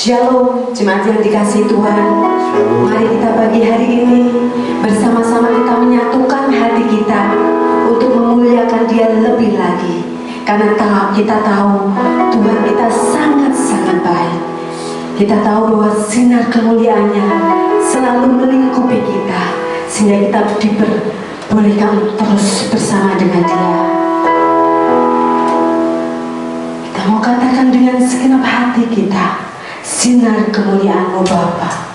Shalom, jemaat yang dikasihi Tuhan. Mari kita pagi hari ini bersama-sama kita menyatukan hati kita untuk memuliakan Dia lebih lagi. Karena kita tahu Tuhan kita sangat-sangat baik. Kita tahu bahwa sinar kemuliaannya selalu melingkupi kita, sehingga kita diperbolehkan terus bersama dengan Dia. Kita mau katakan dengan segenap hati kita, sinar kemuliaan-Mu Bapa.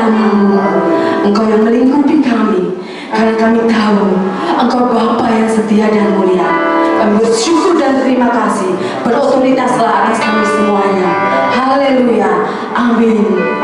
bersamamu, Engkau yang melingkupi kami, karena kami tahu Engkau Bapa yang setia dan mulia. Kami bersyukur dan terima kasih, berotoritaslah atas kami semuanya. Haleluya, amin.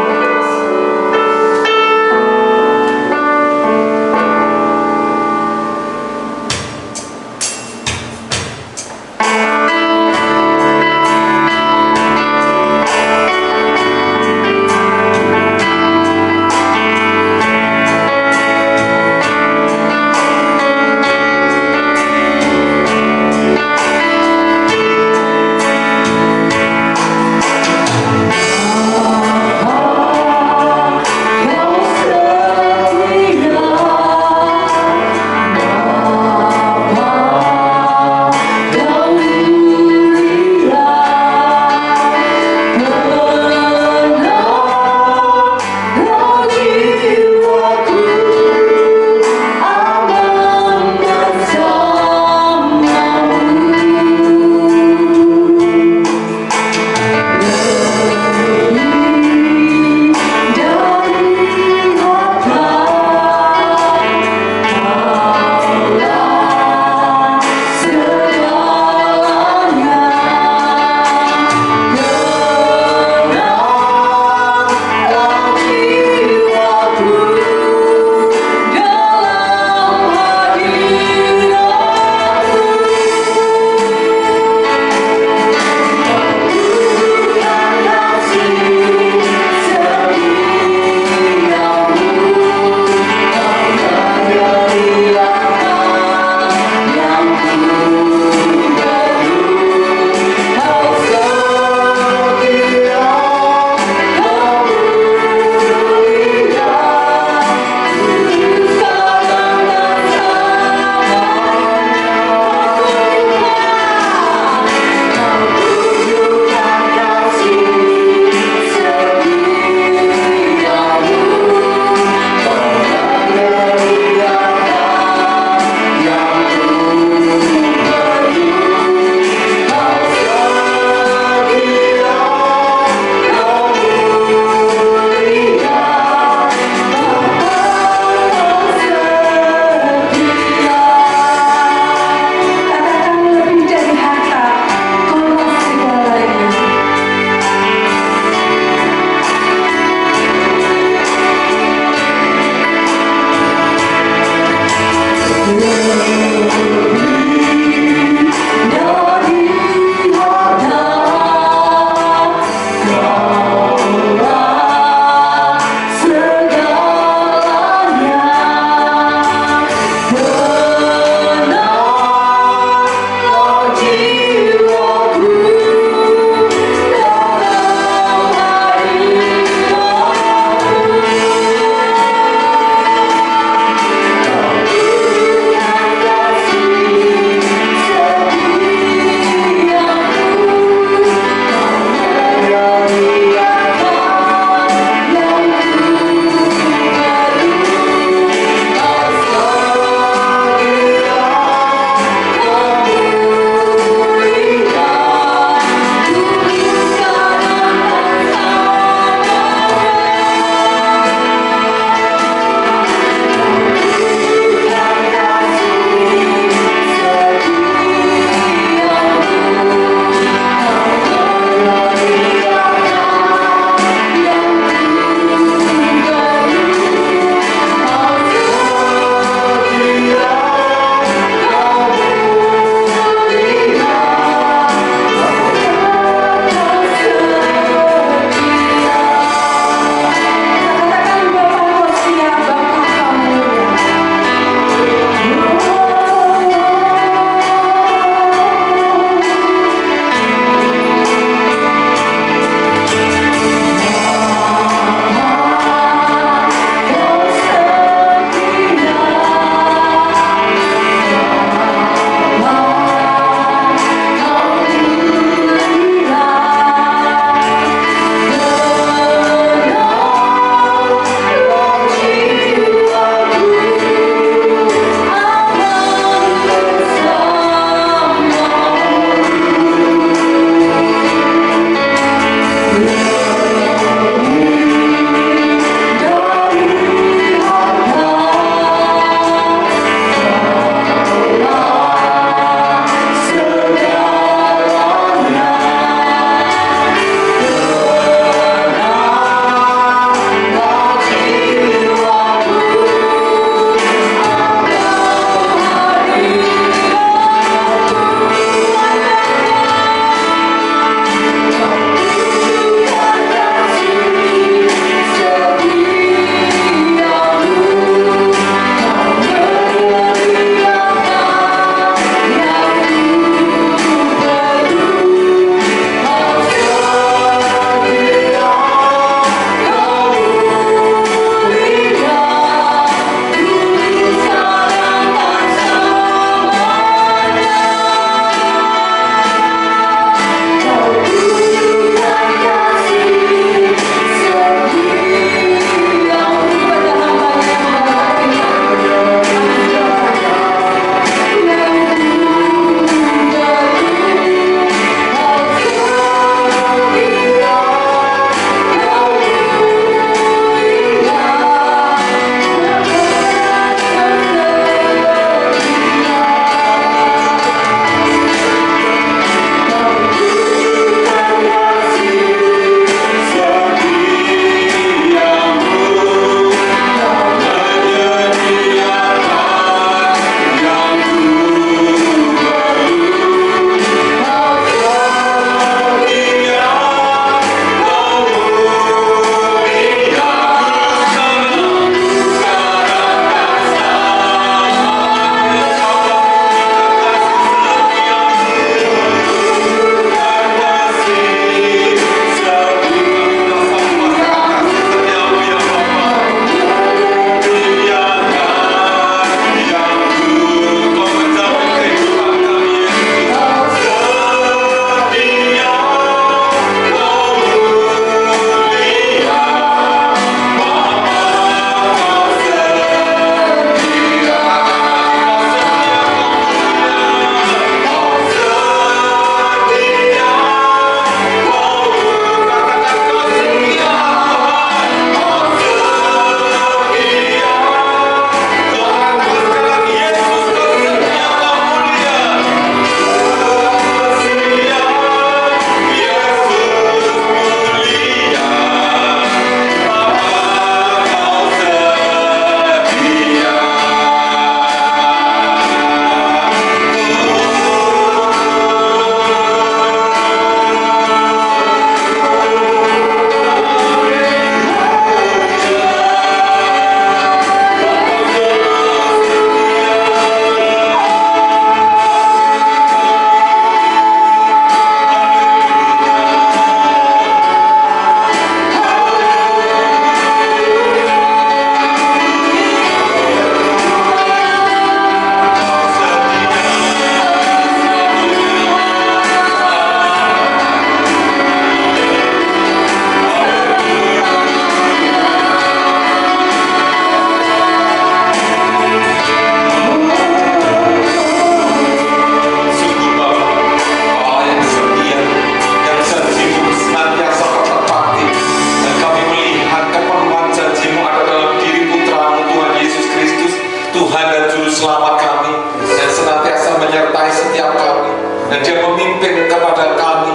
setiap kami, dan dia memimpin kepada kami,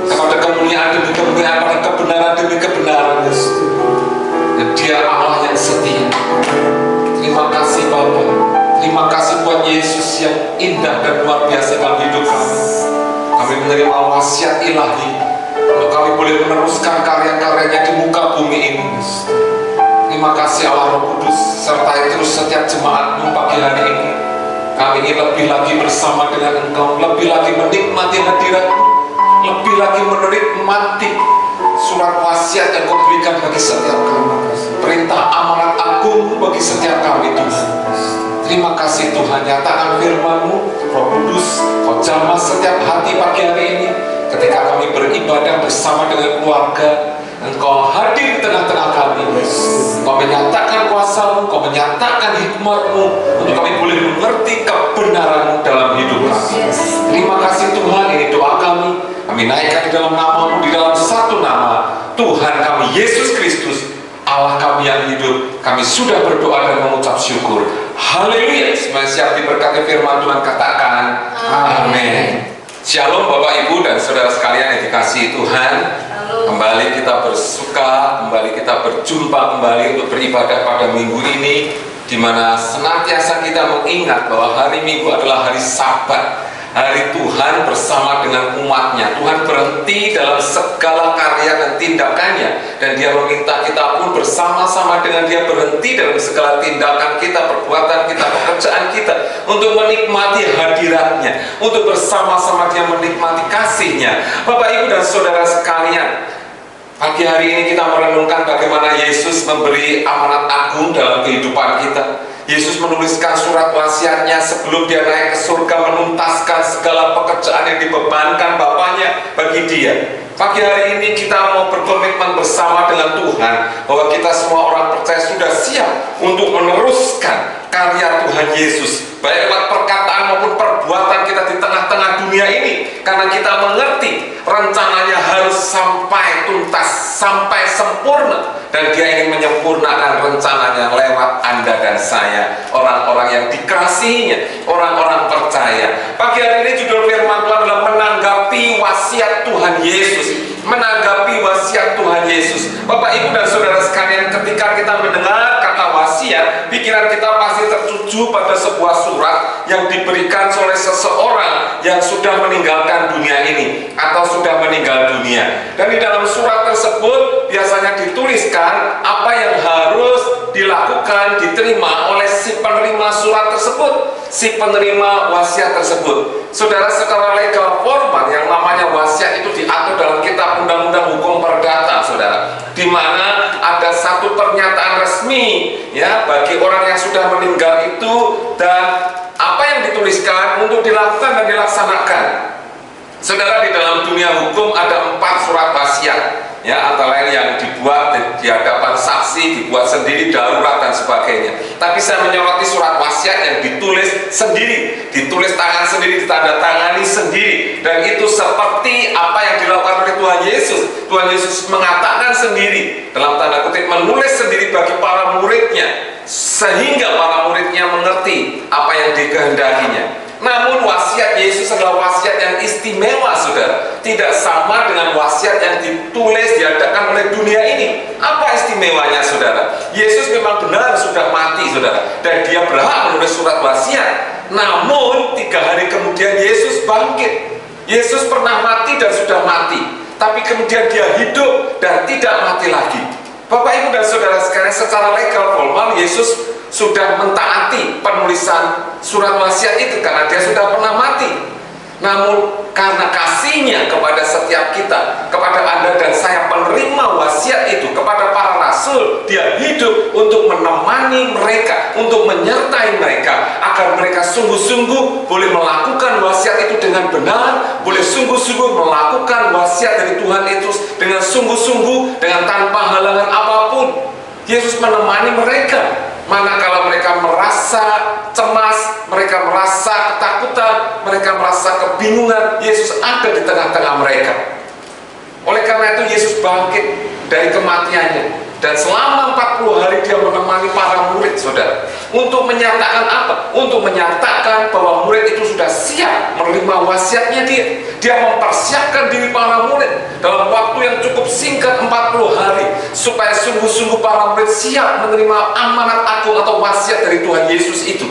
kepada kemuliaan demi kemuliaan, kepada kebenaran demi kebenaran. Dan dia Allah yang setia. Terima kasih Bapa. Terima kasih buat Yesus yang indah dan luar biasa dalam hidup kami. Kami menerima wasiat ilahi untuk kami boleh meneruskan karya-karyanya di muka bumi ini. Terima kasih Allah Roh Kudus, sertai terus setiap jemaat-Mu pagi hari ini. Kami ingin lebih lagi bersama dengan Engkau, lebih lagi menikmati hadirat-Mu, lebih lagi menikmati surat wasiat yang Kau berikan bagi setiap kami, perintah amanat agung bagi setiap kami Tuhan. Terima kasih Tuhan, nyatakan firman-Mu, Roh Kudus, Kau jamah setiap hati pagi hari ini ketika kami beribadah bersama dengan keluarga. Engkau hadir di tengah-tengah kami. Kau menyatakan kuasa-Mu, Kau menyatakan hikmat-Mu untuk kami boleh mengerti kebenaran-Mu dalam hidup kami. Terima kasih Tuhan, ini doa kami. Kami naikkan di dalam nama-Mu, di dalam satu nama, Tuhan kami Yesus Kristus, Allah kami yang hidup. Kami sudah berdoa dan mengucap syukur. Haleluya. Semuanya siap diberkati firman Tuhan, katakan amin. Shalom Bapak Ibu dan saudara sekalian yang dikasihi Tuhan. Kembali kita bersuka, kembali kita berjumpa kembali untuk beribadah pada minggu ini, di mana senantiasa kita mengingat bahwa hari Minggu adalah hari Sabat, hari Tuhan bersama dengan umatnya. Tuhan berhenti dalam segala karya dan tindakannya, dan Dia meminta kita pun bersama-sama dengan Dia berhenti dalam segala tindakan kita, perbuatan kita, pekerjaan kita, untuk menikmati hadiratnya, untuk bersama-sama Dia menikmati kasih-Nya. Bapak Ibu dan saudara sekalian, pagi hari ini kita merenungkan bagaimana Yesus memberi amanat agung dalam kehidupan kita. Yesus menuliskan surat wasiatnya sebelum Dia naik ke surga, menuntaskan segala pekerjaan yang dibebankan Bapaknya bagi Dia. Pagi hari ini kita mau berkomitmen bersama dengan Tuhan bahwa kita semua orang percaya sudah siap untuk meneruskan karya Tuhan Yesus, baik lewat perkataan maupun perbuatan kita di tengah-tengah dunia ini, karena kita mengerti rencananya harus sampai tuntas, sampai sempurna, dan Dia ingin menyempurnakan rencananya lewat Anda dan saya, orang-orang yang dikasihinya, orang-orang percaya. Pagi hari ini judul firman Tuhan adalah menanggapi wasiat Tuhan Yesus. Menanggapi wasiat Tuhan Yesus. Bapak Ibu dan saudara sekalian, ketika kita mendengar kata wasiat, pikiran kita pasti tertuju pada sebuah surat yang diberikan oleh seseorang yang sudah meninggalkan dunia ini atau sudah meninggal dunia. Dan di dalam surat tersebut biasanya dituliskan apa yang harus dilakukan, diterima oleh si penerima surat tersebut, si penerima wasiat tersebut. Saudara, secara legal formal yang namanya wasiat itu diatur dalam kitab Undang-Undang Hukum Perdata, saudara, di mana ada satu pernyataan resmi ya bagi orang yang sudah meninggal itu, dan apa yang dituliskan untuk dilakukan dan dilaksanakan. Saudara, di dalam dunia hukum ada 4 surat wasiat, ya, antara lain yang dibuat di hadapan saksi, dibuat sendiri, darurat dan sebagainya. Tapi saya menyoroti surat wasiat yang ditulis sendiri, ditulis tangan sendiri, ditandatangani sendiri, dan itu seperti apa yang dilakukan oleh Tuhan Yesus. Tuhan Yesus mengatakan sendiri, dalam tanda kutip, menulis sendiri bagi para muridnya, sehingga para muridnya mengerti apa yang dikehendakinya. Namun wasiat Yesus adalah wasiat yang istimewa, saudara. Tidak sama dengan wasiat yang ditulis, diadakan oleh dunia ini. Apa istimewanya, saudara? Yesus memang benar sudah mati, saudara, dan Dia berhak menulis surat wasiat. Namun 3 hari kemudian Yesus bangkit. Yesus pernah mati dan sudah mati, tapi kemudian Dia hidup dan tidak mati lagi. Bapak Ibu dan saudara sekalian, secara legal formal Yesus sudah mentaati penulisan surat wasiat itu karena Dia sudah pernah mati. Namun karena kasih-Nya kepada setiap kita, kepada Anda dan saya penerima wasiat itu, kepada para rasul, Dia hidup untuk menemani mereka, untuk menyertai mereka, agar mereka sungguh-sungguh boleh melakukan wasiat itu dengan benar, boleh sungguh-sungguh melakukan wasiat dari Tuhan itu dengan sungguh-sungguh, dengan tanpa halangan apapun. Yesus menemani mereka. Manakala mereka merasa cemas, mereka merasa ketakutan, mereka merasa kebingungan, Yesus ada di tengah-tengah mereka. Oleh karena itu Yesus bangkit dari kematiannya, Dan selama 40 hari dia menemani para murid, saudara. Untuk menyatakan apa? Untuk menyatakan bahwa murid itu sudah siap menerima wasiatnya dia. Dia mempersiapkan diri para murid dalam waktu yang cukup singkat 40 hari. Supaya sungguh-sungguh para murid siap menerima amanat agung atau wasiat dari Tuhan Yesus itu.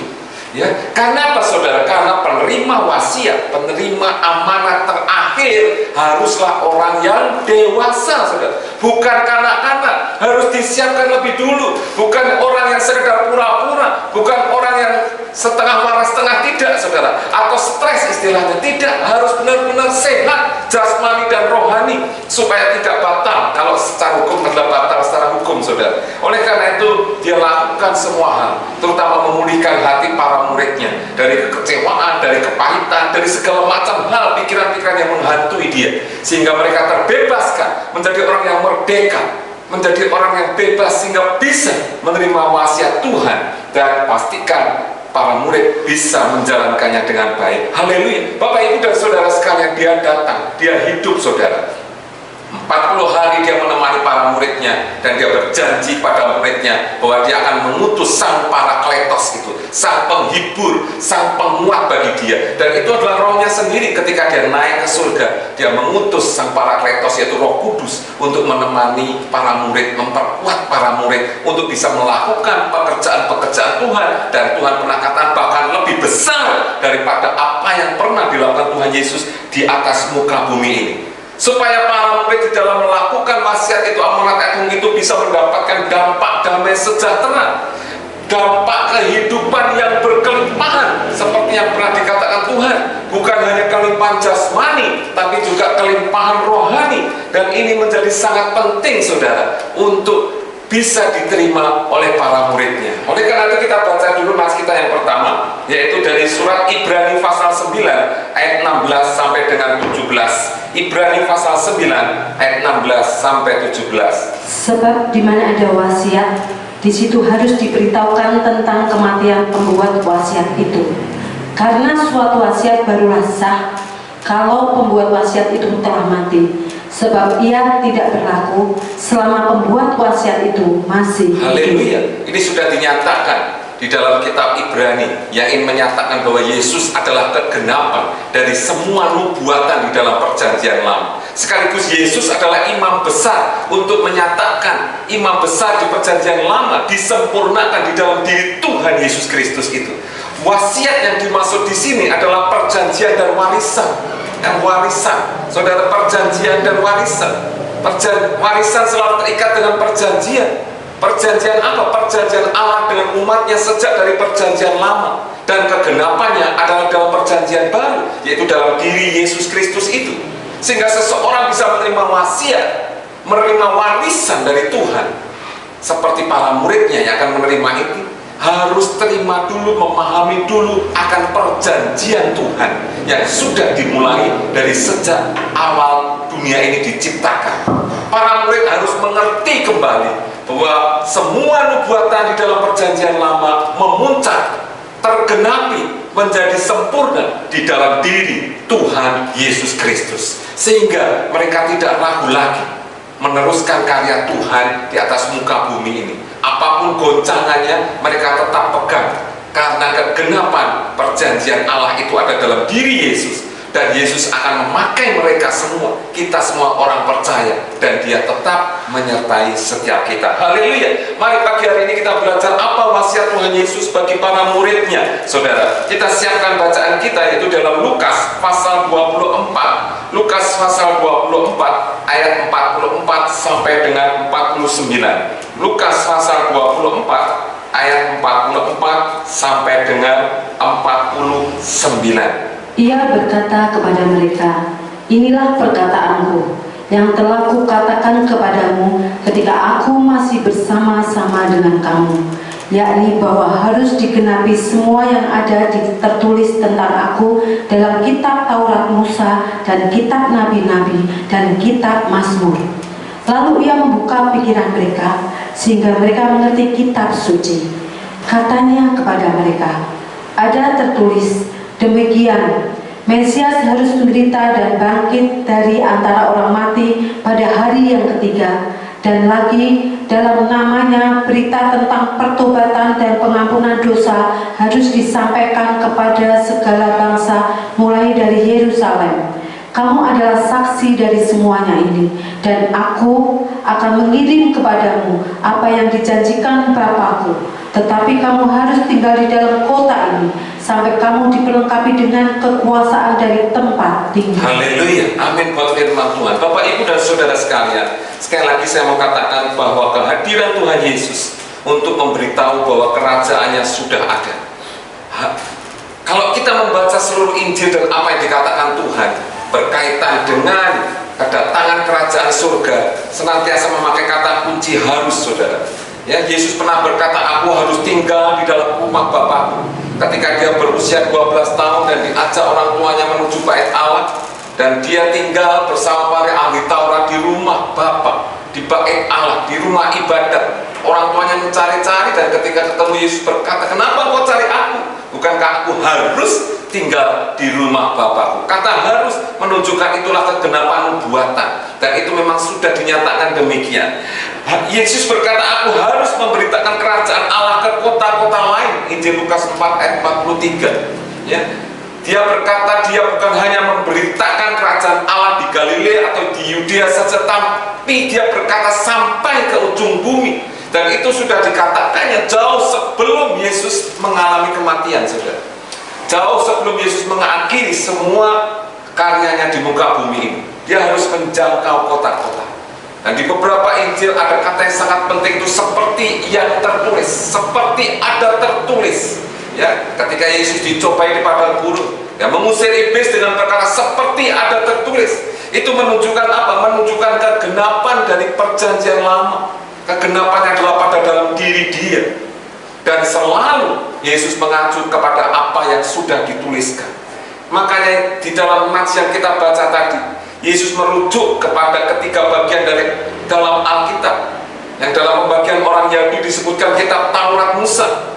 Ya, karena apa saudara? Karena penerima wasiat, penerima amanat terakhir haruslah orang yang dewasa, saudara. Bukan kanak-kanak, harus disiapkan lebih dulu. Bukan orang yang sekedar pura-pura, bukan orang yang setengah waras setengah tidak, saudara, atau stres istilahnya. Tidak, harus benar-benar sehat jasmani dan rohani supaya tidak batal. Kalau secara hukum adalah batal secara hukum, saudara. Oleh karena itu dia lakukan semua hal, terutama memulihkan hati para muridnya dari kekecewaan, dari kepahitan, dari segala macam hal, pikiran-pikiran yang menghantui dia, sehingga mereka terbebaskan menjadi orang yang merdeka, menjadi orang yang bebas sehingga bisa menerima wasiat Tuhan. Dan pastikan para murid bisa menjalankannya dengan baik. Haleluya. Bapak, Ibu, dan saudara sekalian, dia datang, dia hidup, saudara. 40 hari dia menemani para muridnya, dan dia berjanji pada muridnya bahwa dia akan mengutus sang parakletos itu, sang penghibur, sang penguat bagi dia. Dan itu adalah rohnya sendiri. Ketika dia naik ke surga, dia mengutus sang parakletos, yaitu Roh Kudus, untuk menemani para murid, memperkuat para murid untuk bisa melakukan pekerjaan-pekerjaan Tuhan. Dan Tuhan pernah katakan bahkan lebih besar daripada apa yang pernah dilakukan Tuhan Yesus di atas muka bumi ini. Supaya para murid di dalam melakukan wasiat itu, amanat agung itu, bisa mendapatkan dampak damai sejahtera, dampak kehidupan yang berkelimpahan, seperti yang pernah dikatakan Tuhan. Bukan hanya kelimpahan jasmani, tapi juga kelimpahan rohani. Dan ini menjadi sangat penting, saudara, untuk bisa diterima oleh para muridnya. Oleh karena itu kita baca dulu nas kita yang pertama, yaitu dari surat Ibrani pasal 9 ayat 16 sampai dengan 17. Ibrani pasal 9 ayat 16 sampai 17. Sebab di mana ada wasiat, di situ harus diberitahukan tentang kematian pembuat wasiat itu. Karena suatu wasiat barulah sah kalau pembuat wasiat itu telah mati. Sebab ia tidak berlaku selama pembuat wasiat itu masih hidup. Haleluya. Ini sudah dinyatakan di dalam kitab Ibrani, yang ingin menyatakan bahwa Yesus adalah kegenapan dari semua nubuatan di dalam perjanjian lama. Sekaligus Yesus adalah imam besar untuk menyatakan imam besar di perjanjian lama disempurnakan di dalam diri Tuhan Yesus Kristus itu. Wasiat yang dimaksud di sini adalah perjanjian dan warisan. Warisan, saudara, perjanjian dan warisan. Warisan selalu terikat dengan perjanjian. Perjanjian apa? Perjanjian Allah dengan umatnya sejak dari perjanjian lama. Dan kegenapannya adalah dalam perjanjian baru, yaitu dalam diri Yesus Kristus itu. Sehingga seseorang bisa menerima wasiat, menerima warisan dari Tuhan, seperti para muridnya yang akan menerima itu, harus terima dulu, memahami dulu akan perjanjian Tuhan yang sudah dimulai dari sejak awal dunia ini diciptakan. Para murid harus mengerti kembali bahwa semua nubuatan di dalam perjanjian lama memuncak, tergenapi, menjadi sempurna di dalam diri Tuhan Yesus Kristus. Sehingga mereka tidak ragu lagi meneruskan karya Tuhan di atas muka bumi ini. Apapun goncangannya, mereka tetap pegang, karena kegenapan perjanjian Allah itu ada dalam diri Yesus. Dan Yesus akan memakai mereka semua, kita semua orang percaya, dan dia tetap menyertai setiap kita. Haleluya. Mari pagi hari ini kita belajar apa wasiat Tuhan Yesus bagi para muridnya. Saudara, kita siapkan bacaan kita, yaitu dalam Lukas pasal 24. Lukas pasal 24 ayat 44 sampai dengan 49. Lukas pasal 24 ayat 44 sampai dengan 49. Ia berkata kepada mereka, inilah perkataanku yang telah kukatakan kepadamu ketika aku masih bersama-sama dengan kamu, yakni bahwa harus digenapi semua yang ada tertulis tentang aku dalam kitab Taurat Musa dan kitab Nabi-Nabi dan kitab Mazmur. Lalu ia membuka pikiran mereka sehingga mereka mengerti kitab suci. Katanya kepada mereka, ada tertulis demikian, Mesias harus menderita dan bangkit dari antara orang mati pada hari yang ketiga, Dan lagi dalam namanya berita tentang pertobatan dan pengampunan dosa harus disampaikan kepada segala bangsa mulai dari Yerusalem. Kamu adalah saksi dari semuanya ini, dan aku akan mengirim kepadamu apa yang dijanjikan Bapakku. Tetapi kamu harus tinggal di dalam kota ini sampai kamu diperlengkapi dengan kekuasaan dari tempat tinggi. Haleluya, amin buat firman Tuhan. Bapak, Ibu, dan saudara sekalian, sekali lagi saya mau katakan bahwa kehadiran Tuhan Yesus untuk memberitahu bahwa kerajaannya sudah ada. Kalau kita membaca seluruh Injil dan apa yang dikatakan Tuhan berkaitan dengan kedatangan kerajaan surga, senantiasa memakai kata kunci harus, saudara. Ya, Yesus pernah berkata, aku harus tinggal di dalam rumah Bapakku. Ketika dia berusia 12 tahun dan diajak orang tuanya menuju bait Allah, dan dia tinggal bersama para ahli Taurat di rumah Bapa, di bait Allah, di rumah ibadat. Orang tuanya mencari-cari, dan ketika ketemu Yesus berkata, kenapa kau cari aku? Bukankah aku harus tinggal di rumah Bapakku? Kata harus menunjukkan itulah kegenapan nubuatan, dan itu memang sudah dinyatakan demikian. Yesus berkata, aku harus memberitakan kerajaan Allah ke kota-kota lain. Injil Lukas 4 ayat 43. Ya. Dia berkata, dia bukan hanya memberitakan kerajaan Allah di Galilea atau di Yudea saja, tapi dia berkata sampai ke ujung bumi. Dan itu sudah dikatakannya jauh sebelum Yesus mengalami kematian, saudara. Jauh sebelum Yesus mengakhiri semua karyanya di muka bumi ini, dia harus menjangkau kota-kota. Dan di beberapa Injil ada kata yang sangat penting, itu seperti yang tertulis, seperti ada tertulis. Ya, ketika Yesus dicobai di padang gurun, ya, mengusir iblis dengan perkara seperti ada tertulis. Itu menunjukkan apa? Menunjukkan kegenapan dari perjanjian lama. Kegenapannya adalah pada dalam diri dia. Dan selalu Yesus mengacu kepada apa yang sudah dituliskan. Makanya di dalam nats yang kita baca tadi, Yesus merujuk kepada ketiga bagian dari dalam Alkitab. Yang dalam pembagian orang Yahudi disebutkan kitab Taurat Musa,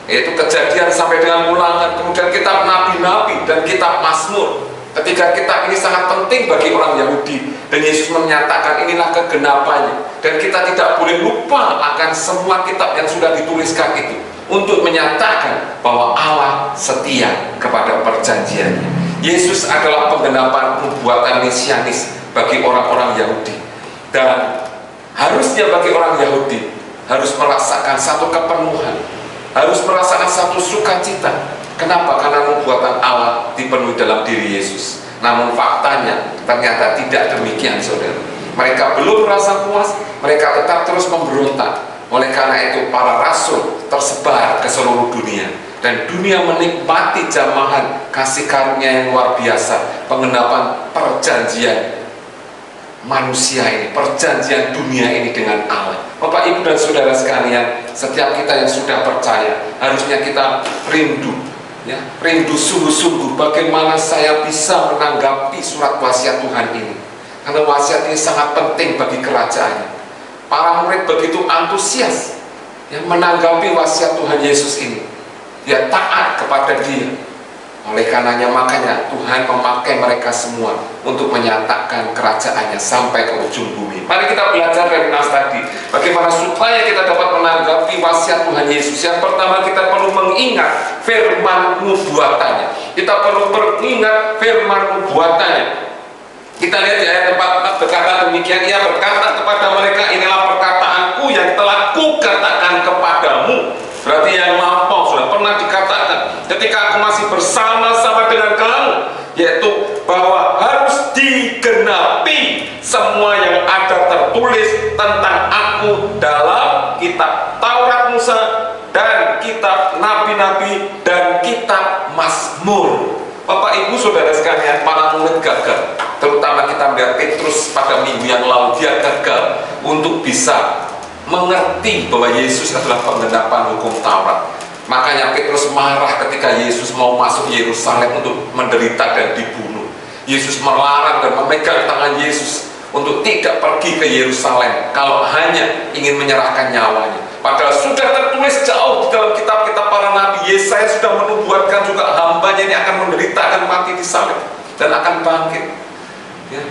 yaitu Kejadian sampai dengan Ulangan, kemudian kitab Nabi-Nabi dan kitab Mazmur. Ketiga kitab ini sangat penting bagi orang Yahudi, dan Yesus menyatakan inilah kegenapannya. Dan kita tidak boleh lupa akan semua kitab yang sudah dituliskan itu untuk menyatakan bahwa Allah setia kepada perjanjiannya. Yesus adalah penggenapan nubuatan mesianis bagi orang-orang Yahudi, dan harusnya bagi orang Yahudi harus merasakan satu kepenuhan, harus merasakan satu sukacita. Kenapa? Karena nubuatan Allah dipenuhi dalam diri Yesus. Namun faktanya ternyata tidak demikian, saudara. Mereka belum merasa puas, mereka tetap terus memberontak. Oleh karena itu para rasul tersebar ke seluruh dunia, dan dunia menikmati jamahan kasih karunia yang luar biasa, pengenapan perjanjian manusia ini, perjanjian dunia ini dengan Allah. Bapak, Ibu, dan saudara sekalian, setiap kita yang sudah percaya harusnya kita rindu, ya, rindu sungguh-sungguh bagaimana saya bisa menanggapi surat wasiat Tuhan ini, karena wasiat ini sangat penting bagi kerajaannya. Para murid begitu antusias yang menanggapi wasiat Tuhan Yesus ini, dia taat kepada dia. Oleh karenanya makanya Tuhan memakai mereka semua untuk menyatakan kerajaannya sampai ke ujung bumi. Mari kita belajar dari nas tadi, bagaimana supaya kita dapat menanggapi wasiat Tuhan Yesus. Yang pertama, kita perlu mengingat firman nubuatannya. Kita perlu mengingat firman nubuatannya. Kita lihat di ayat 4 berkata demikian, ia berkata kepada mereka, inilah perkataanku yang telah kukatakan kepadamu. Berarti yang lampau sudah pernah dikatakan ketika aku masih bersama-sama dengan kamu, yaitu bahwa harus digenapi semua yang ada tertulis tentang aku dalam kitab Taurat Musa dan kitab Nabi-Nabi dan kitab Mazmur. Bapak, Ibu, saudara sekalian, para murid gagal. Terutama kita melihat Petrus pada minggu yang lalu, dia gagal untuk bisa mengerti bahwa Yesus adalah penggenapan hukum Taurat. Makanya Petrus marah ketika Yesus mau masuk Yerusalem untuk menderita dan dibunuh. Yesus melarang dan memegang tangan Yesus untuk tidak pergi ke Yerusalem kalau hanya ingin menyerahkan nyawanya. Padahal sudah tertulis jauh di dalam kitab-kitab para nabi. Yesaya sudah menubuatkan juga hambanya ini akan menderita, akan mati di salib dan akan bangkit. Ya.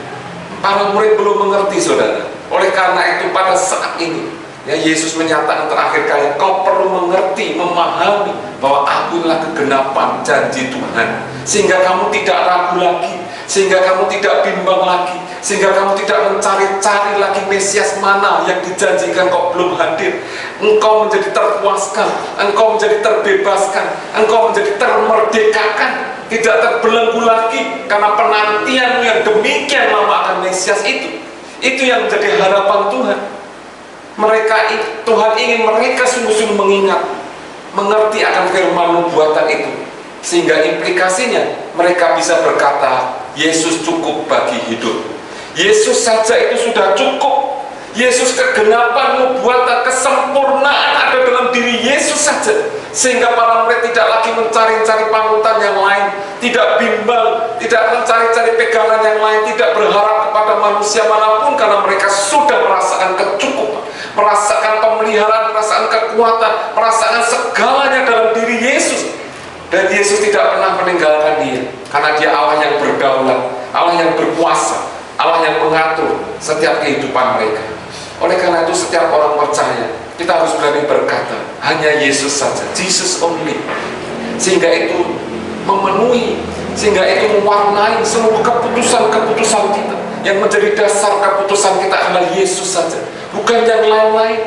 Para murid belum mengerti, saudara. Oleh karena itu pada saat ini ya, Yesus menyatakan terakhir kali, kau perlu mengerti, memahami bahwa aku adalah kegenapan janji Tuhan, sehingga kamu tidak ragu lagi, sehingga kamu tidak bimbang lagi, sehingga kamu tidak mencari-cari lagi Mesias mana yang dijanjikan kok belum hadir. Engkau menjadi terpuaskan, engkau menjadi terbebaskan, engkau menjadi termerdekakan, tidak terbelenggu lagi karena penantianmu yang demikian lama akan Mesias itu. Itu yang menjadi harapan Tuhan. Tuhan ingin mereka sungguh-sungguh mengingat, mengerti akan firman nubuatan itu, sehingga implikasinya mereka bisa berkata, Yesus cukup bagi hidup. Yesus saja itu sudah cukup. Yesus kegenapan nubuatan, kesempurnaan ada dalam diri Yesus saja, sehingga para murid tidak lagi mencari-cari panutan yang lain, tidak bimbang, tidak mencari-cari pegangan yang lain, tidak berharap kepada manusia manapun, karena mereka sudah merasakan kecukupan, merasakan pemeliharaan, merasakan kekuatan, merasakan segalanya dalam diri Yesus. Dan Yesus tidak pernah meninggalkan dia, karena dia Allah yang berdaulat, Allah yang berkuasa, Allah yang mengatur setiap kehidupan mereka. Oleh karena itu setiap orang percaya, kita harus berani berkata, hanya Yesus saja, Jesus only. Sehingga itu memenuhi, sehingga itu mewarnai seluruh keputusan-keputusan kita. Yang menjadi dasar keputusan kita adalah Yesus saja, bukan yang lain-lain.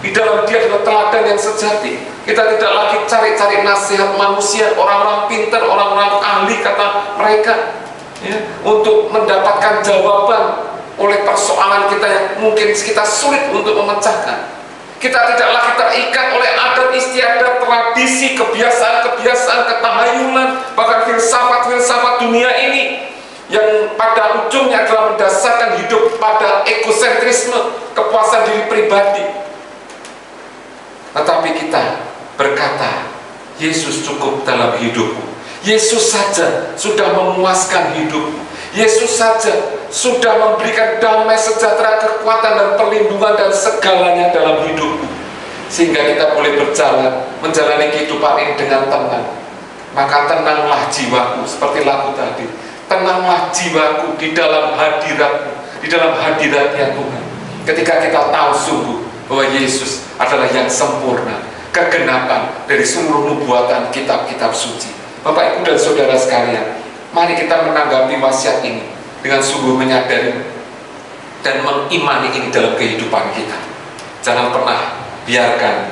Di dalam dia adalah teladan yang sejati. Kita tidak lagi cari-cari nasihat manusia, orang-orang pintar, orang-orang ahli kata mereka, ya, untuk mendapatkan jawaban oleh persoalan kita yang mungkin kita sulit untuk memecahkan. Kita tidak lagi terikat oleh adat istiadat, tradisi, kebiasaan-kebiasaan, ketahayulan, bahkan filsafat-filsafat dunia ini yang pada ujungnya adalah mendasarkan hidup pada egosentrisme, kepuasan diri pribadi. Tetapi kita berkata, Yesus cukup dalam hidupku. Yesus saja sudah memuaskan hidupku. Yesus saja sudah memberikan damai, sejahtera, kekuatan, dan perlindungan, dan segalanya dalam hidupku, sehingga kita boleh berjalan, menjalani kehidupan ini dengan tenang. Maka tenanglah jiwaku, seperti lagu tadi. Tenanglah jiwaku di dalam hadiratmu, di dalam hadiratnya Tuhan. Ketika kita tahu sungguh bahwa Yesus adalah yang sempurna, kegenapan dari seluruh nubuatan kitab-kitab suci. Bapak, Ibu, dan Saudara sekalian, mari kita menanggapi wasiat ini dengan sungguh menyadari dan mengimani ini dalam kehidupan kita. Jangan pernah biarkan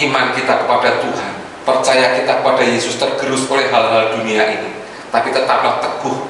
iman kita kepada Tuhan, percaya kita kepada Yesus tergerus oleh hal-hal dunia ini. Tapi tetaplah teguh,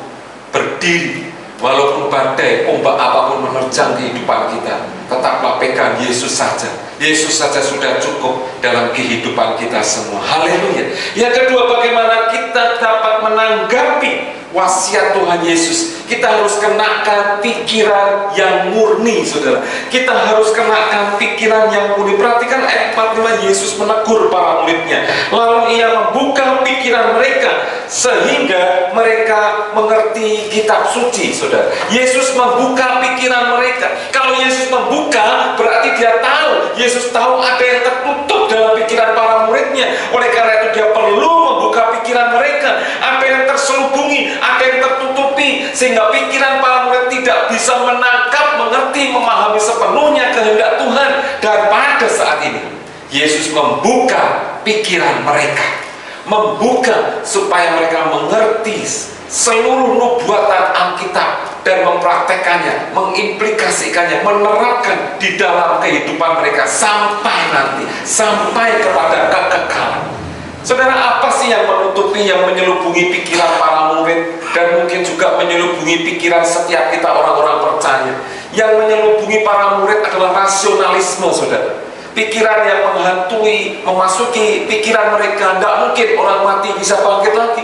berdiri, walaupun badai, ombak apapun menerjang kehidupan kita, tetaplah pegang Yesus saja. Yesus saja sudah cukup dalam kehidupan kita semua. Haleluya. Yang kedua, bagaimana kita dapat menanggapi wasiat Tuhan Yesus? Kita harus kenakan pikiran yang murni, saudara. Kita harus kenakan pikiran yang murni. Perhatikan ayat 45, Yesus menegur para muridnya. Lalu ia membuka pikiran mereka sehingga mereka mengerti kitab suci, saudara. Yesus membuka pikiran mereka. Kalau Yesus membuka, berarti dia tahu. Yesus tahu ada yang tertutup dalam pikiran para muridnya. Oleh karena itu dia perlu membuka pikiran mereka. Ada yang terselubungi, ada yang tertutupi, sehingga pikiran para murid tidak bisa menangkap, mengerti, memahami sepenuhnya kehendak Tuhan. Dan pada saat ini Yesus membuka pikiran mereka, membuka supaya mereka mengerti seluruh nubuatan Alkitab dan mempraktekannya, mengimplikasikannya, menerapkan di dalam kehidupan mereka sampai nanti, sampai kepada kekekalan. Saudara, apa sih yang menutupi, yang menyelubungi pikiran para murid, dan mungkin juga menyelubungi pikiran setiap kita orang-orang percaya? Yang menyelubungi para murid adalah rasionalisme, saudara. Pikiran yang menghantui, memasuki pikiran mereka. Tidak mungkin orang mati bisa bangkit lagi.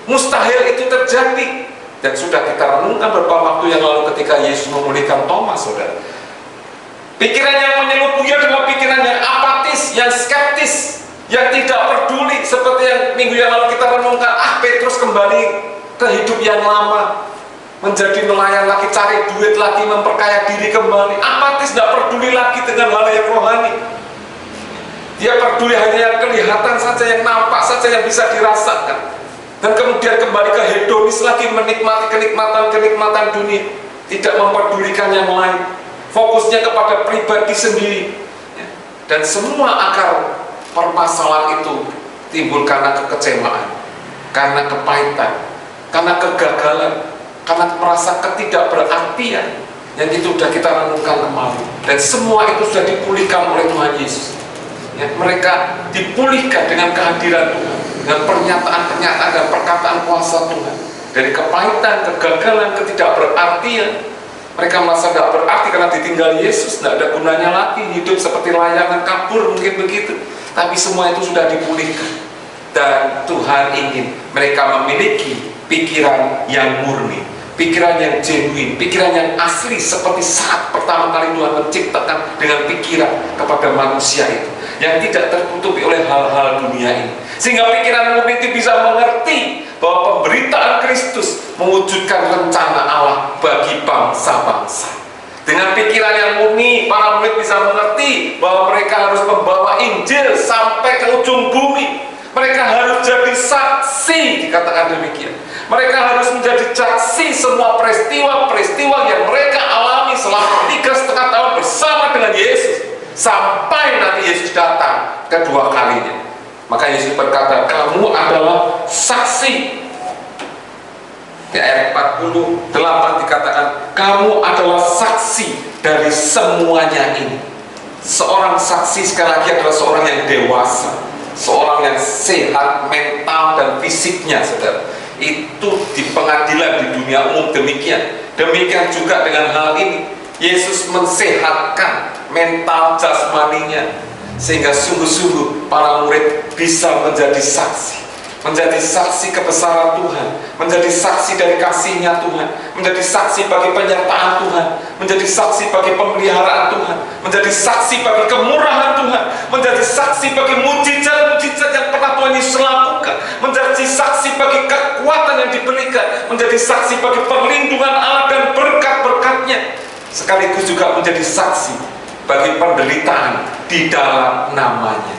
Mustahil itu terjadi. Dan sudah kita renungkan beberapa waktu yang lalu ketika Yesus memulihkan Thomas, saudara. Pikiran yang menyelubungi adalah pikiran yang apatis, yang skeptis, yang tidak peduli, seperti yang minggu yang lalu kita renungkan. Petrus kembali ke hidup yang lama, menjadi nelayan lagi, cari duit lagi, memperkaya diri kembali. Apatis, tidak peduli lagi dengan hal yang rohani. Dia peduli hanya yang kelihatan saja, yang nampak saja, yang bisa dirasakan. Dan kemudian kembali ke hedonis lagi, menikmati kenikmatan-kenikmatan dunia. tidak mempedulikan yang lain, fokusnya kepada pribadi sendiri, ya. Dan semua akar permasalahan itu timbul karena kekecewaan, karena kepahitan, karena kegagalan, karena merasa ketidakberartian yang itu sudah kita renungkan kemarin. Dan semua itu sudah dipulihkan oleh Tuhan Yesus, ya. Mereka dipulihkan dengan kehadiran Tuhan, dengan pernyataan-pernyataan dan perkataan kuasa Tuhan. Dari kepahitan, kegagalan, ketidakberartian, mereka merasa tidak berarti karena ditinggal Yesus, tidak ada gunanya lagi, hidup seperti layangan kabur mungkin begitu. Tapi semua itu sudah dipulihkan. Dan Tuhan ingin mereka memiliki pikiran yang murni, pikiran yang genuine, pikiran yang asli, seperti saat pertama kali Tuhan menciptakan dengan pikiran kepada manusia itu, yang tidak tertutupi oleh hal-hal dunia ini. Sehingga pikiran murni itu bisa mengerti bahwa pemberitaan Kristus mewujudkan rencana Allah bagi bangsa-bangsa. Dengan pikiran yang murni, para murid bisa mengerti bahwa mereka harus membawa Injil sampai ke ujung bumi. Mereka harus jadi saksi, dikatakan demikian. Mereka harus menjadi saksi semua peristiwa-peristiwa yang mereka alami selama 3,5 tahun bersama dengan Yesus, sampai nanti Yesus datang kedua kalinya. Maka Yesus berkata, kamu adalah saksi. Di ayat 48 dikatakan, kamu adalah saksi dari semuanya ini. Seorang saksi sekali lagi adalah seorang yang dewasa, seorang yang sehat mental dan fisiknya, saudara. Itu di pengadilan di dunia umum demikian. Demikian juga dengan hal ini, Yesus mensehatkan mental jasmaninya, sehingga sungguh-sungguh para murid bisa menjadi saksi, menjadi saksi kebesaran Tuhan, menjadi saksi dari kasih-Nya Tuhan, menjadi saksi bagi penyertaan Tuhan, menjadi saksi bagi pemeliharaan Tuhan, menjadi saksi bagi kemurahan Tuhan, menjadi saksi bagi mujizat-mujizat yang pernah Tuhan Yesus lakukan, menjadi saksi bagi kekuatan yang diberikan, menjadi saksi bagi perlindungan Allah dan berkat-berkat-Nya, sekaligus juga menjadi saksi bagi penderitaan di dalam namanya.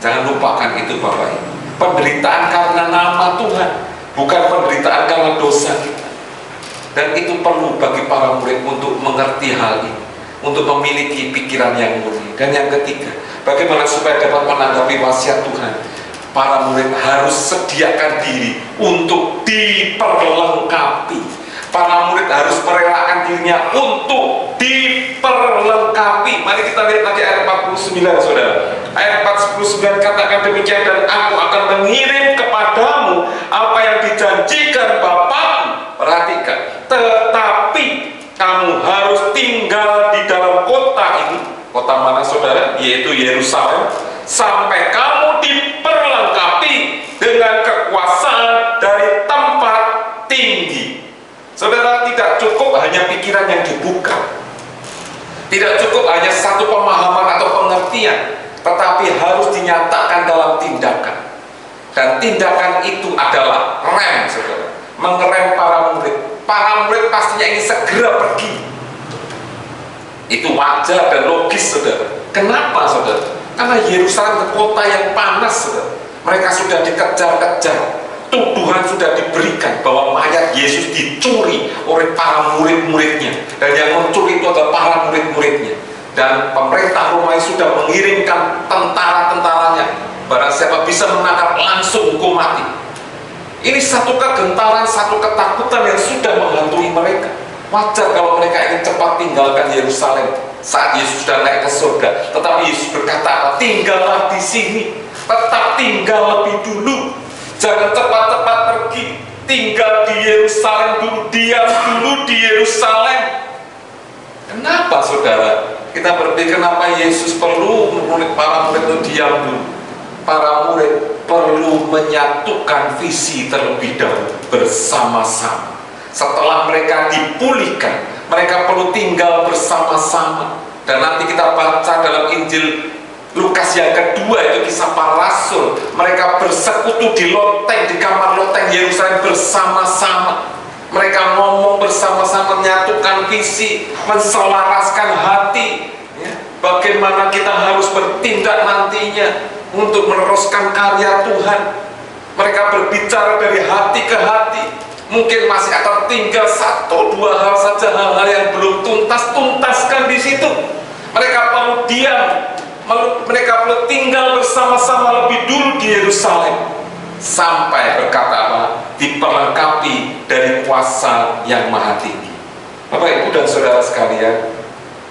Jangan lupakan itu Bapak Ibu. Penderitaan karena nama Tuhan, bukan penderitaan karena dosa kita. Dan itu perlu bagi para murid untuk mengerti hal ini, untuk memiliki pikiran yang murni. Dan yang ketiga, bagaimana supaya dapat menanggapi wasiat Tuhan? Para murid harus sediakan diri untuk diperlengkapi. Para murid harus merelakan dirinya untuk diperlengkapi. Mari kita lihat lagi ayat 49, saudara. Ayat 49 katakan demikian, dan aku akan mengirim kepadamu apa yang dijanjikan Bapakmu. Perhatikan, tetapi kamu harus tinggal di dalam kota ini. Kota mana, saudara? Yaitu Yerusalem, sampai kamu diperlengkapi dengan kekuasaan dari tempat tinggi. Saudara, tidak cukup hanya pikiran yang dibuka, tidak cukup hanya satu pemahaman atau pengertian, tetapi harus dinyatakan dalam tindakan. Dan tindakan itu adalah rem, saudara, mengerem para murid. Para murid pastinya ingin segera pergi. Itu wajar dan logis, saudara. Kenapa, saudara? Karena Yerusalem kota yang panas, saudara. Mereka sudah dikejar-kejar. Tuduhan sudah diberikan bahwa mayat Yesus dicuri oleh para murid-muridnya, dan yang mencuri itu adalah para murid-muridnya. Dan pemerintah Romawi sudah mengirimkan tentara-tentaranya, barang siapa bisa menangkap langsung hukum mati. Ini satu kegentaran, satu ketakutan yang sudah menghantui mereka. Wajar kalau mereka ingin cepat tinggalkan Yerusalem saat Yesus sudah naik ke surga. Tetapi Yesus berkata, tinggallah di sini, tetap tinggal lebih dulu. Jangan cepat-cepat pergi, tinggal di Yerusalem dulu, diam dulu di Yerusalem. Kenapa, saudara? Kita berpikir kenapa Yesus perlu para murid itu diam dulu. Para murid perlu menyatukan visi terlebih dahulu bersama-sama. Setelah mereka dipulihkan, mereka perlu tinggal bersama-sama. Dan nanti kita baca dalam Injil Lukas yang kedua, itu kisah para rasul. Mereka bersekutu di loteng, di kamar loteng Yerusalem bersama-sama. Mereka ngomong bersama-sama, menyatukan visi, menselaraskan hati, ya. Bagaimana kita harus bertindak nantinya untuk meneruskan karya Tuhan. Mereka berbicara dari hati ke hati, Mungkin masih akan tinggal 1-2 hal saja, hal-hal yang belum tuntaskan di situ. Mereka perlu diam, mereka perlu tinggal bersama-sama lebih dulu di Yerusalem, sampai berkata apa? Diperlengkapi dari kuasa yang maha tinggi. Bapak Ibu dan saudara sekalian,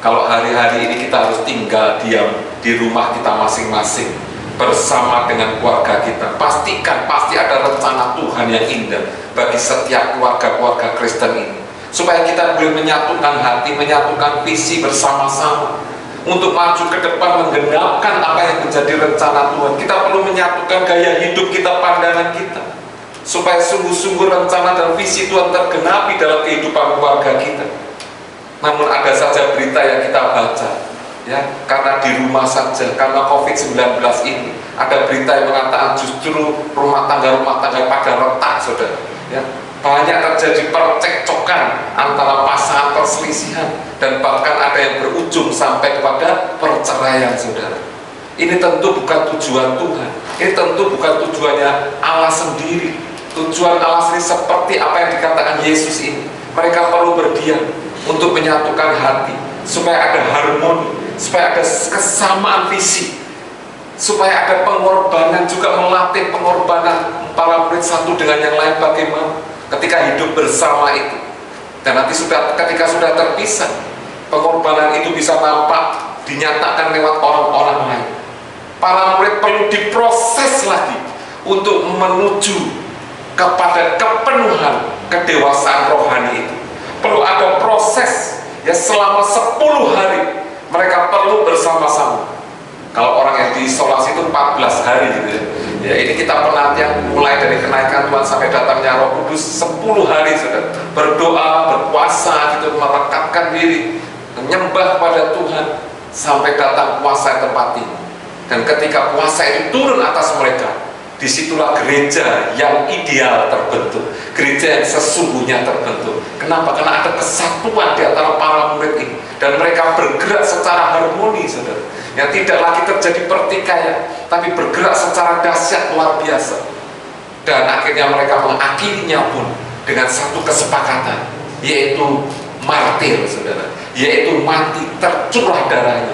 kalau hari-hari ini kita harus tinggal diam di rumah kita masing-masing bersama dengan keluarga kita, pastikan pasti ada rencana Tuhan yang indah bagi setiap keluarga-keluarga Kristen ini, supaya kita boleh menyatukan hati, menyatukan visi bersama-sama untuk maju ke depan, menggenapkan apa yang menjadi rencana Tuhan. Kita perlu menyatukan gaya hidup kita, pandangan kita, supaya sungguh-sungguh rencana dan visi Tuhan tergenapi dalam kehidupan keluarga kita. Namun ada saja berita yang kita baca, ya, karena di rumah saja, karena COVID-19 ini, ada berita yang mengatakan justru rumah tangga pada retak, saudara. Ya, banyak terjadi percekcokan antara pasangan, perselisihan, dan bahkan ada yang berujung sampai kepada perceraian, saudara. Ini tentu bukan tujuan Tuhan, ini tentu bukan tujuannya Allah sendiri. Tujuan Allah sendiri seperti apa yang dikatakan Yesus ini. Mereka perlu berdiam untuk menyatukan hati, supaya ada harmoni, supaya ada kesamaan visi, supaya ada pengorbanan, juga melatih pengorbanan para murid satu dengan yang lain bagaimana ketika hidup bersama itu. Dan nanti ketika sudah terpisah, pengorbanan itu bisa nampak dinyatakan lewat orang-orang lain. Para murid perlu diproses lagi untuk menuju kepada kepenuhan kedewasaan rohani itu. Perlu ada proses, ya, selama 10 hari mereka perlu bersama-sama. Kalau orang yang diisolasi itu 14 hari gitu ya. Ya, ini kita penantian mulai dari kenaikan Tuhan sampai datangnya Roh Kudus 10 hari, saudara. Berdoa, berpuasa gitu, merekatkan diri, menyembah pada Tuhan sampai datang kuasa yang tempat ini. Dan ketika kuasa itu turun atas mereka, disitulah gereja yang ideal terbentuk, gereja yang sesungguhnya terbentuk. Kenapa? Karena ada kesatuan di antara para murid ini, dan mereka bergerak secara harmoni, saudara. Yang tidak lagi terjadi pertikaian, tapi bergerak secara dahsyat luar biasa. Dan akhirnya mereka mengakhirinya pun dengan satu kesepakatan, yaitu martir, saudara, yaitu mati, tercurah darahnya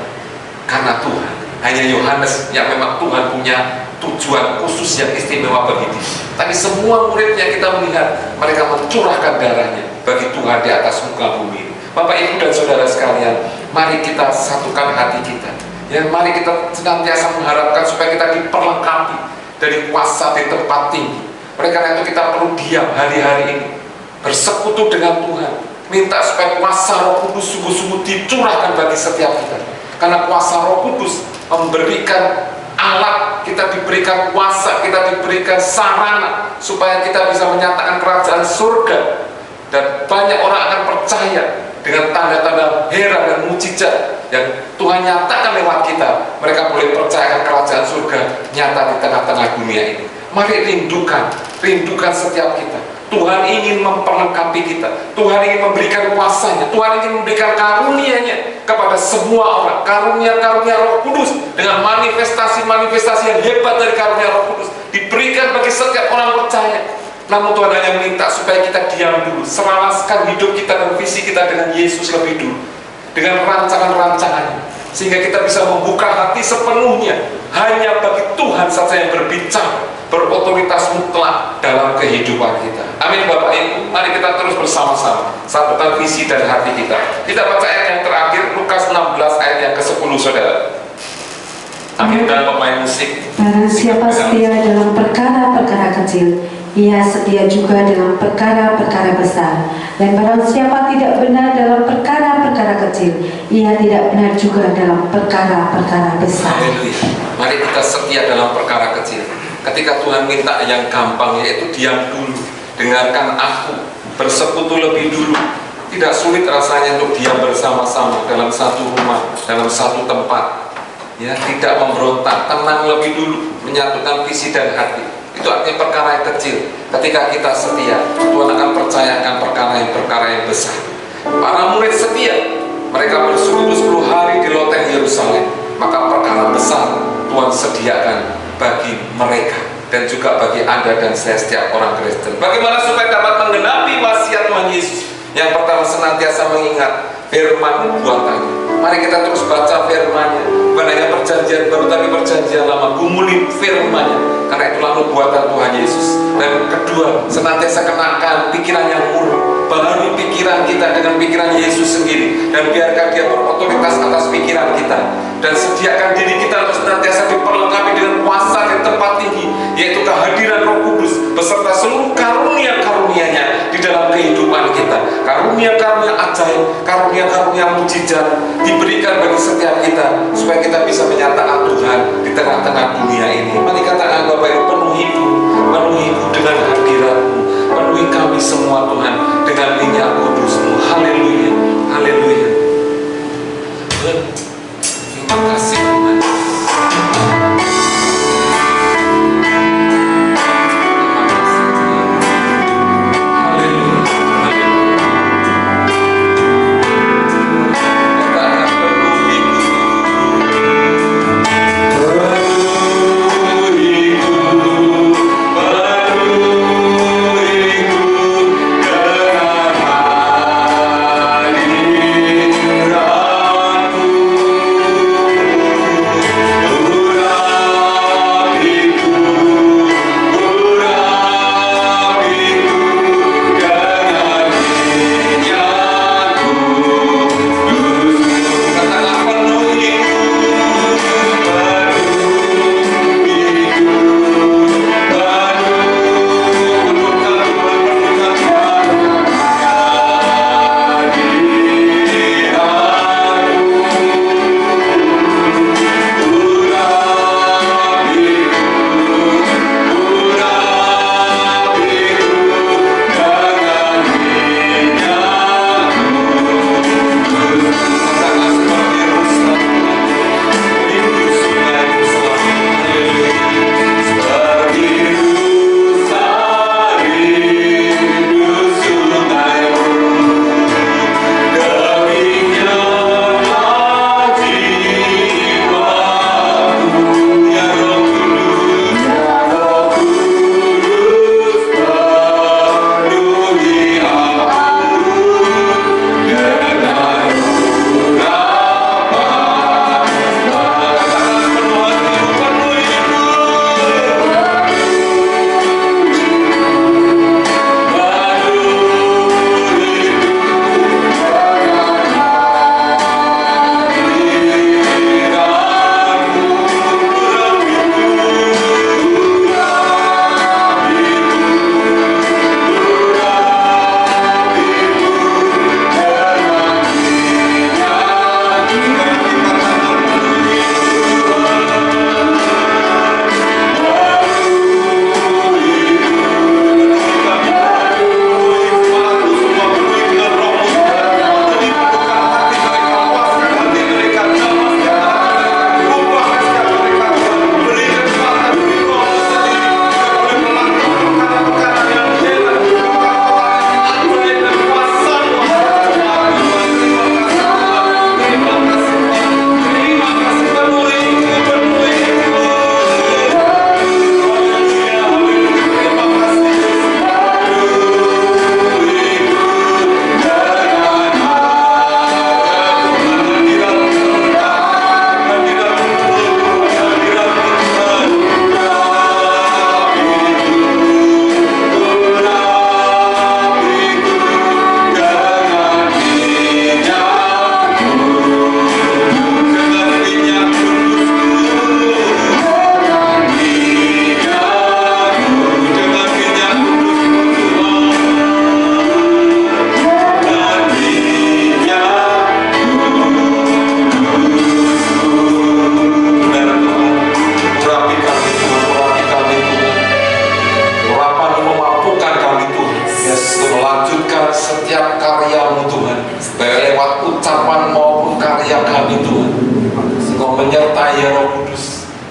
karena Tuhan. Hanya Yohanes yang memang Tuhan punya tujuan khusus yang istimewa bagi dia. Tapi semua muridnya kita melihat mereka mencurahkan darahnya bagi Tuhan di atas muka bumi. Bapak Ibu dan saudara sekalian, mari kita satukan hati kita. Ya, mari kita senantiasa mengharapkan supaya kita diperlengkapi dari kuasa di tempat tinggi. Oleh karena itu kita perlu diam hari-hari ini, bersekutu dengan Tuhan, minta supaya kuasa Roh Kudus sungguh-sungguh dicurahkan bagi setiap kita. Karena kuasa Roh Kudus memberikan alat, kita diberikan kuasa, kita diberikan sarana supaya kita bisa menyatakan kerajaan surga, dan banyak orang akan percaya dengan tanda-tanda heran dan mujizat yang Tuhan nyatakan lewat kita. Mereka boleh percayakan kerajaan surga nyata di tengah-tengah dunia ini. Mari rindukan setiap kita. Tuhan ingin memperlengkapi kita, Tuhan ingin memberikan kuasanya, Tuhan ingin memberikan karunia-Nya kepada semua orang. Karunia-karunia Roh Kudus dengan manifestasi-manifestasi yang hebat dari karunia Roh Kudus diberikan bagi setiap orang percaya. Namun Tuhan hanya minta supaya kita diam dulu, selaraskan hidup kita dan visi kita dengan Yesus lebih dulu, dengan rancangan-rancangannya, sehingga kita bisa membuka hati sepenuhnya hanya bagi Tuhan saja yang berbicara, berotoritas mutlak dalam kehidupan kita. Amin Bapak Ibu. Mari kita terus bersama-sama satukan visi dan hati kita. Kita baca ayat yang terakhir, Lukas 16 ayat yang ke-10, saudara. Amin. Dan pemain musik. Barang siapa setia dalam perkara-perkara kecil, ia setia juga dalam perkara-perkara besar. Dan barang siapa tidak benar dalam perkara-perkara kecil, ia tidak benar juga dalam perkara-perkara besar. Haleluya. Mari kita setia dalam perkara kecil. Ketika Tuhan minta yang gampang, yaitu diam dulu, dengarkan aku, bersekutu lebih dulu. Tidak sulit rasanya untuk diam bersama-sama dalam satu rumah, dalam satu tempat. Ya, tidak memberontak, tenang lebih dulu, menyatukan visi dan hati. Itu artinya perkara yang kecil. Ketika kita setia, Tuhan akan percayakan perkara yang besar. Para murid setia, mereka bersekutu 10 hari di loteng Yerusalem, maka perkara besar Tuhan sediakan bagi mereka. dan juga bagi Anda dan saya setiap orang Kristen. Bagaimana supaya dapat menggenapi wasiat Tuhan Yesus? Yang pertama, senantiasa mengingat firman buatannya. Mari kita terus baca firman-Nya. Bukan hanya perjanjian baru tapi perjanjian lama. Gumuli firman-Nya, karena itulah nubuatan Tuhan Yesus. Dan kedua, senantiasa kenakan pikiran yang murni. Baharui pikiran kita dengan pikiran Yesus sendiri, dan biarkan Dia berotoritas atas pikiran kita. Dan sediakan diri kita untuk senantiasa diperlengkapi dengan kuasa di tempat tinggi, yaitu kehadiran Roh Kudus beserta seluruh karunia-karunia-Nya di dalam kehidupan kita. Karunia-karunia ajaib, karunia-karunia mujizat diberikan bagi setiap kita, supaya kita bisa menyatakan Tuhan di tengah-tengah dunia ini. Mari katakan Bapak Ibu, penuhiku dengan hadirat-Mu, penuhi kami semua Tuhan dengan minyak kudus-Mu. Haleluya, haleluya. Terima kasih Tuhan.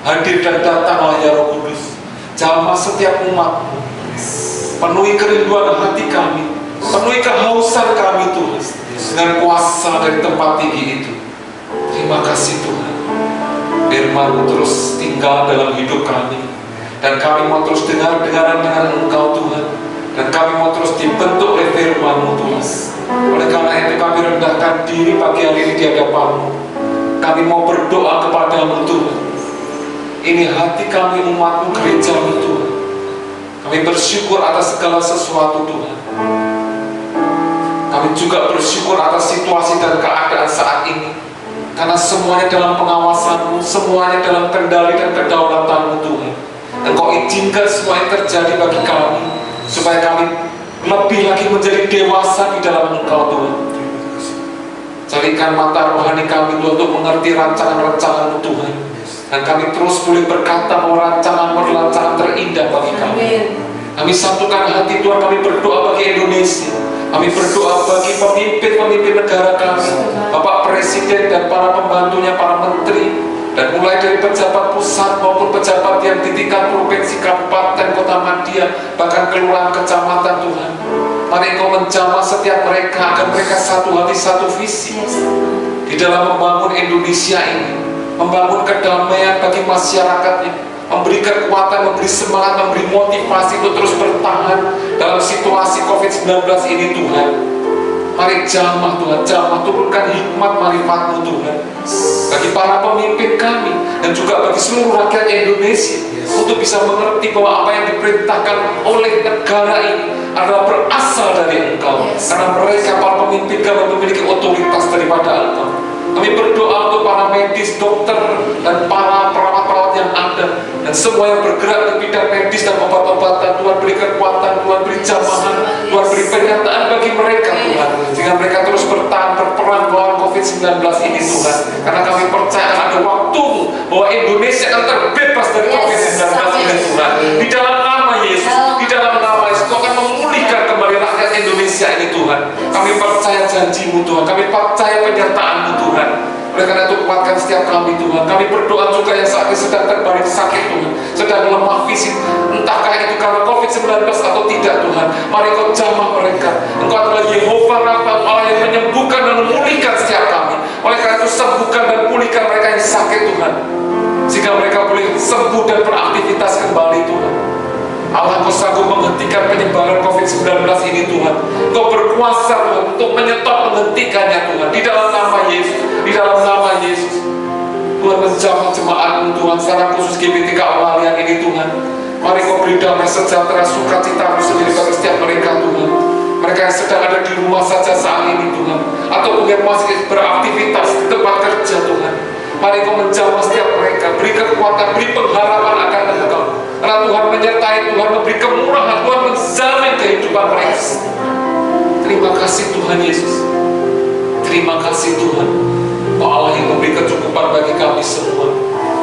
Hadir dan datanglah ya Roh Kudus, jamah setiap umat-Mu, penuhi kerinduan hati kami, penuhi kehausan kami Tuhan, dengan kuasa dari tempat tinggi itu. Terima kasih Tuhan, firman-Mu terus tinggal dalam hidup kami, Dan kami mau terus dengar-dengaran dengan Engkau Tuhan. Dan kami mau terus dibentuk oleh firman-Mu Tuhan. Oleh karena itu kami rendahkan diri pagi hari ini di hadapan-Mu. Kami mau berdoa kepada-Mu Tuhan. Ini hati kami umat-Mu, gereja-Mu Tuhan. Kami bersyukur atas segala sesuatu Tuhan. Kami juga bersyukur atas situasi dan keadaan saat ini. Karena semuanya dalam pengawasan-Mu, semuanya dalam kendali dan kedaulatan-Mu Tuhan. Engkau izinkan semua yang terjadi bagi kami, supaya kami lebih lagi menjadi dewasa di dalam Engkau Tuhan. Jadikan mata rohani kami Tuhan untuk mengerti rancangan-rancangan-Mu Tuhan. Dan kami terus boleh berkata bahwa rancangan-Mu adalah rancangan terindah bagi kami. Kami satukan hati Tuhan, kami berdoa bagi Indonesia. Kami berdoa bagi pemimpin-pemimpin negara kami, Bapak Presiden dan para pembantunya, para menteri, dan mulai dari pejabat pusat maupun pejabat yang di tingkat provinsi, kabupaten, kota madya, bahkan kelurahan, kecamatan Tuhan. Mari Engkau menjamah setiap mereka agar mereka satu hati, satu visi di dalam membangun Indonesia ini, membangun kedamaian bagi masyarakatnya, memberi kekuatan, memberi semangat, memberi motivasi untuk terus bertahan dalam situasi COVID-19 ini Tuhan. Mari jamah Tuhan, jamah, turunkan hikmat marifat-Mu Tuhan bagi para pemimpin kami dan juga bagi seluruh rakyat Indonesia untuk bisa mengerti bahwa apa yang diperintahkan oleh negara ini adalah berasal dari Engkau, karena mereka para pemimpin kami memiliki otoritas daripada Engkau. Kami berdoa untuk para medis, dokter, dan para perawat-perawat yang ada, dan semua yang bergerak di bidang medis dan obat-obatan. Tuhan beri kekuatan, Tuhan beri jamahan, Tuhan beri pernyataan bagi mereka Tuhan, sehingga mereka terus bertahan, berperang melawan COVID-19 ini Tuhan. Karena kami percaya ada waktu bahwa Indonesia akan terbebas dari COVID-19 ini Tuhan. Di dalam nama Yesus, di dalam nama Yesus, Tuhan akan memulihkan kembali rakyat Indonesia ini Tuhan. Kami percaya janji-Mu Tuhan, kami percaya penyertaan-Mu Tuhan. Oleh karena itu kuatkan setiap kami Tuhan. Kami berdoa juga yang saat ini sedang terbaring sakit Tuhan, sedang lemah fisik, entahkah itu karena COVID-19 atau tidak Tuhan. Mari Engkau jamah mereka. Engkau adalah Yehova Rafa, Allah yang menyembuhkan dan memulihkan setiap kami. Oleh karena itu sembuhkan dan pulihkan mereka yang sakit Tuhan, sehingga mereka boleh sembuh dan beraktivitas kembali Tuhan. Allah, Engkau sanggup menghentikan penyebaran COVID-19 ini Tuhan. Engkau berkuasa Tuhan untuk menyetop, menghentikannya Tuhan. Di dalam nama Yesus, di dalam nama Yesus. Tuhan menjamah jemaat-Mu Tuhan, secara khusus GBT Keawalian ini Tuhan. Mari Engkau beri damai sejahtera, sukacita-Mu sendiri bagi setiap mereka Tuhan. Mereka yang sedang ada di rumah saja saat ini Tuhan, atau yang masih beraktivitas di tempat kerja Tuhan. Mari Engkau menjamah setiap mereka, beri kekuatan, beri pengharapan akan Engkau. Karena Tuhan menyertai, Tuhan memberi kemurahan, Tuhan menjamin kehidupan mereka. Terima kasih Tuhan Yesus. Terima kasih Tuhan. Kau Allah yang memberi kecukupan bagi kami semua.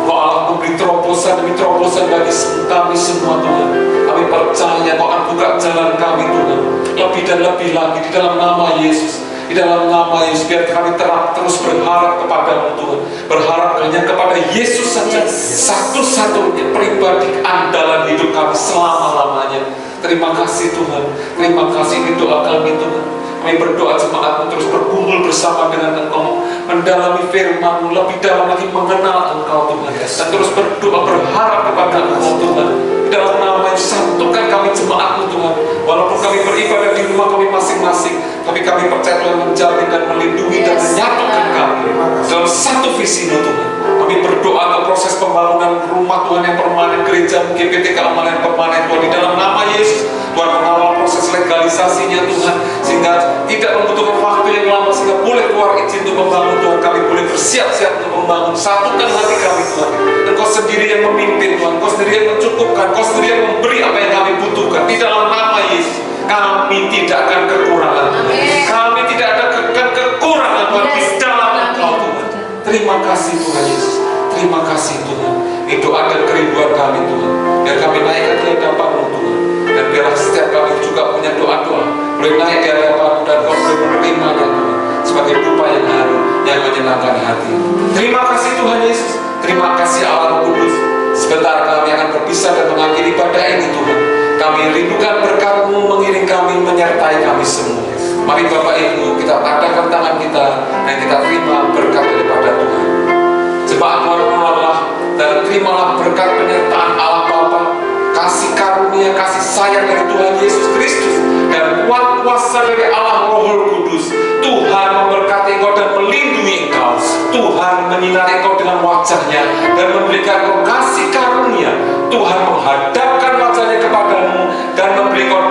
Kau Allah memberi terobosan demi terobosan bagi kami semua Tuhan. Kami percaya Kau akan buka jalan kami Tuhan, lebih dan lebih lagi di dalam nama Yesus. Di dalam nama Yesus, biar kami terus berharap kepada-Mu Tuhan, berharap hanya kepada Yesus saja, satu-satunya pribadi andalan hidup kami selama-lamanya. Terima kasih Tuhan, terima kasih. Ini doa kami Tuhan. Kami berdoa jemaat-Mu terus berkumpul bersama dengan Engkau, mendalami firman-Mu, lebih dalam lagi mengenal Engkau Tuhan, dan terus berdoa berharap kepada Engkau Tuhan. Di dalam nama Yesus, satukan kami jemaat-Mu Tuhan. Walaupun kami beribadah di rumah kami masing-masing, tapi kami percaya Tuhan menjamin dan melindungi dan menyatukan kami dalam satu visi-Mu Tuhan. Kami berdoa untuk proses pembangunan rumah Tuhan yang permanen, gereja GBT Keamanan permanen Tuhan. Di dalam nama Yesus, Tuhan mengawal proses legalisasinya Tuhan, sehingga tidak membutuhkan waktu yang lama, sehingga boleh keluar izin untuk membangun Tuhan. Kami boleh bersiap-siap untuk membangun. Satukan hati kami Tuhan. Engkau sendiri yang memimpin Tuhan, Engkau sendiri yang mencukupkan, Engkau sendiri yang memberi apa yang kami butuhkan. Di dalam nama Yesus, kami tidak akan kekurangan. Kami tidak akan kekurangan Tuhan di dalam Engkau Tuhan. Terima kasih Tuhan Yesus. Terima kasih Tuhan. Ini doa dan kerinduan kami Tuhan, biar kami naikkan di hadapan-Mu Tuhan. Dan biarlah setiap kami juga punya doa-doa boleh naik di hadapan-Mu, dan Kau boleh menerimanya Tuhan sebagai dupa yang harum, yang menyenangkan hati. Terima kasih Tuhan Yesus. Terima kasih Allah Roh Kudus. Sebentar kami akan berpisah dan mengakhiri ibadah ini Tuhan. Kami rindukan berkat-Mu mengiring kami, menyertai kami semua. Mari Bapak Ibu, kita adakan tangan kita dan kita terima berkat daripada Tuhan. Jemaat Tuhan, keluarlah dan terimalah berkat penyertaan Allah Bapa, kasih karunia, kasih sayang dari Tuhan Yesus Kristus, dan kuasa dari Allah Roh Kudus. Tuhan memberkati engkau dan melindungi engkau. Tuhan menyinari engkau dengan wajahnya dan memberikan engkau kasih karunia. Tuhan menghadapkan wajahnya kepadamu dan memberi engkau